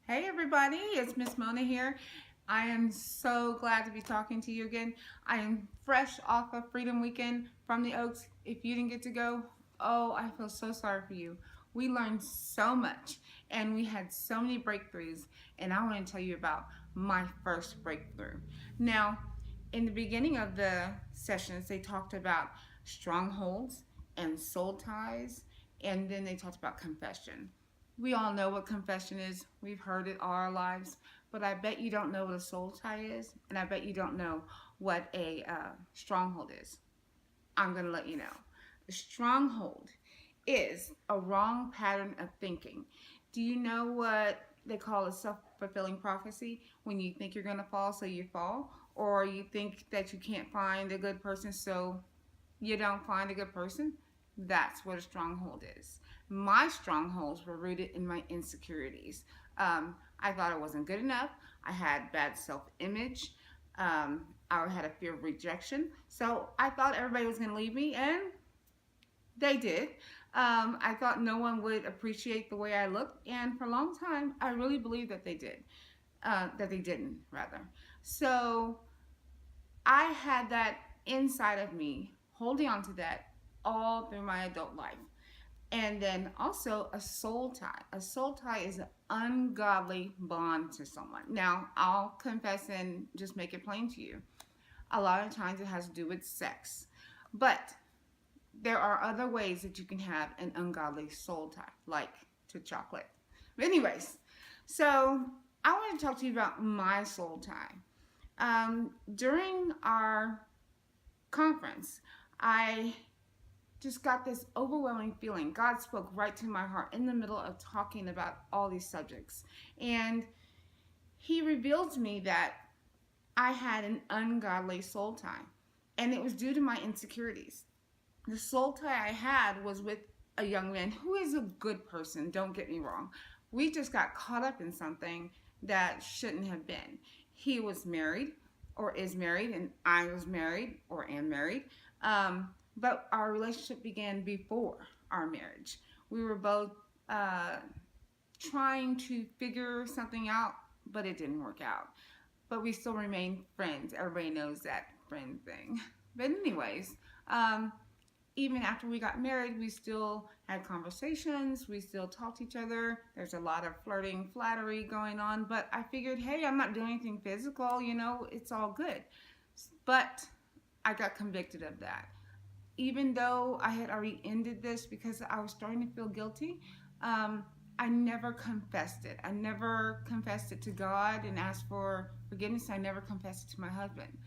Hey everybody, it's Miss Mona here. I am so glad to be talking to you again. I am fresh off of Freedom Weekend from the Oaks. If you didn't get to go, oh, I feel so sorry for you. We learned so much and we had so many breakthroughs, and I want to tell you about my first breakthrough. Now, in the beginning of the sessions, they talked about strongholds and soul ties, and then they talked about confession. We all know what confession is. We've heard it all our lives. But I bet you don't know what a soul tie is. And I bet you don't know what a stronghold is. I'm going to let you know. A stronghold is a wrong pattern of thinking. Do you know what they call a self-fulfilling prophecy? When you think you're going to fall, so you fall. Or you think that you can't find a good person, so you don't find a good person. That's what a stronghold is. My strongholds were rooted in my insecurities. I thought I wasn't good enough. I had bad self-image. I had a fear of rejection. So I thought everybody was going to leave me, and they did. I thought no one would appreciate the way I looked, and for a long time, I really believed that they did. That they didn't, rather. So I had that inside of me, holding on to that all through my adult life. And then also a soul tie. A soul tie is an ungodly bond to someone. Now, I'll confess and just make it plain to you. A lot of times it has to do with sex. But there are other ways that you can have an ungodly soul tie, like to chocolate. But anyways, so I want to talk to you about my soul tie. During our conference, I just got this overwhelming feeling. God spoke right to my heart in the middle of talking about all these subjects. And He revealed to me that I had an ungodly soul tie. And it was due to my insecurities. The soul tie I had was with a young man who is a good person, don't get me wrong. We just got caught up in something that shouldn't have been. He was married or is married, and I was married or am married. But our relationship began before our marriage. We were both trying to figure something out, but it didn't work out. But we still remain friends. Everybody knows that friend thing. But anyways, even after we got married, we still had conversations. We still talked to each other. There's a lot of flirting, flattery going on. But I figured, hey, I'm not doing anything physical. It's all good. But I got convicted of that. Even though I had already ended this because I was starting to feel guilty, I never confessed it. I never confessed it to God and asked for forgiveness. I never confessed it to my husband.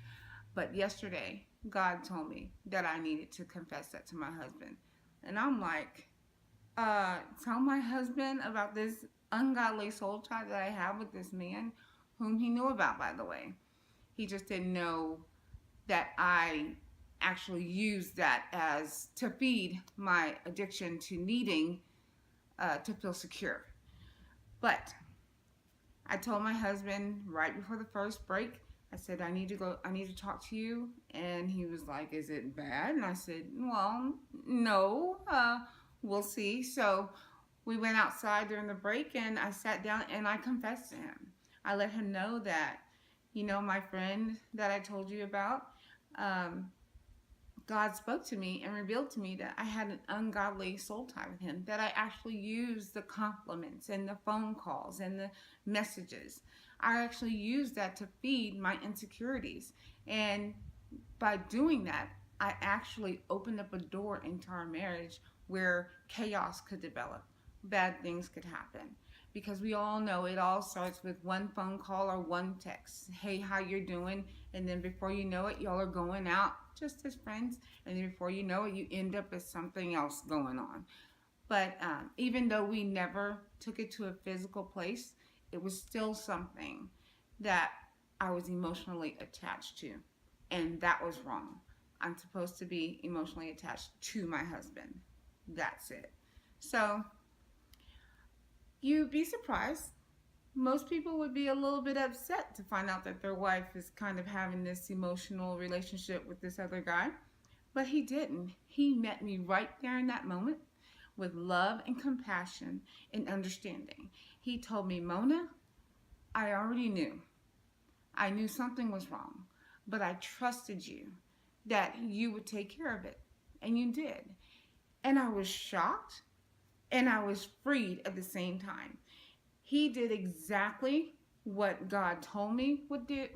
But yesterday, God told me that I needed to confess that to my husband. And I'm like, tell my husband about this ungodly soul tie that I have with this man, whom he knew about, by the way. He just didn't know that I actually used that as to feed my addiction to needing to feel secure. But I told my husband right before the first break, I said, I need to talk to you. And he was like, is it bad? And I said, well, no, we'll see. So we went outside during the break, and I sat down and I confessed to him. I let him know that, my friend that I told you about, God spoke to me and revealed to me that I had an ungodly soul tie with him, that I actually used the compliments and the phone calls and the messages. I actually used that to feed my insecurities. And by doing that, I actually opened up a door into our marriage where chaos could develop, bad things could happen. Because we all know it all starts with one phone call or one text. Hey, how you're doing? And then before you know it, y'all are going out just as friends. And then before you know it, you end up with something else going on. But even though we never took it to a physical place, it was still something that I was emotionally attached to. And that was wrong. I'm supposed to be emotionally attached to my husband. That's it. So you'd be surprised. Most people would be a little bit upset to find out that their wife is kind of having this emotional relationship with this other guy. But he didn't. He met me right there in that moment with love and compassion and understanding. He told me, Mona, I already knew. I knew something was wrong, but I trusted you that you would take care of it. And you did. And I was shocked and I was freed at the same time. He did exactly what God told me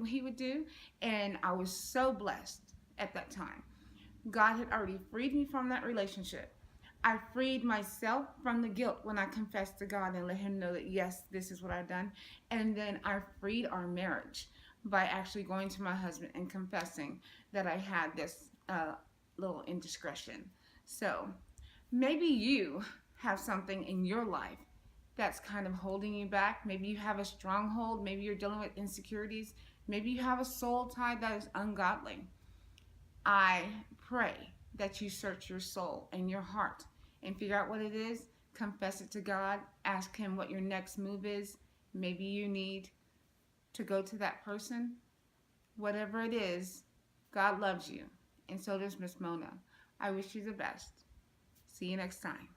he would do, and I was so blessed at that time. God had already freed me from that relationship. I freed myself from the guilt when I confessed to God and let Him know that, yes, this is what I've done. And then I freed our marriage by actually going to my husband and confessing that I had this little indiscretion. So maybe you have something in your life that's kind of holding you back. Maybe you have a stronghold. Maybe you're dealing with insecurities. Maybe you have a soul tie that is ungodly. I pray that you search your soul and your heart and figure out what it is. Confess it to God. Ask Him what your next move is. Maybe you need to go to that person. Whatever it is, God loves you. And so does Miss Mona. I wish you the best. See you next time.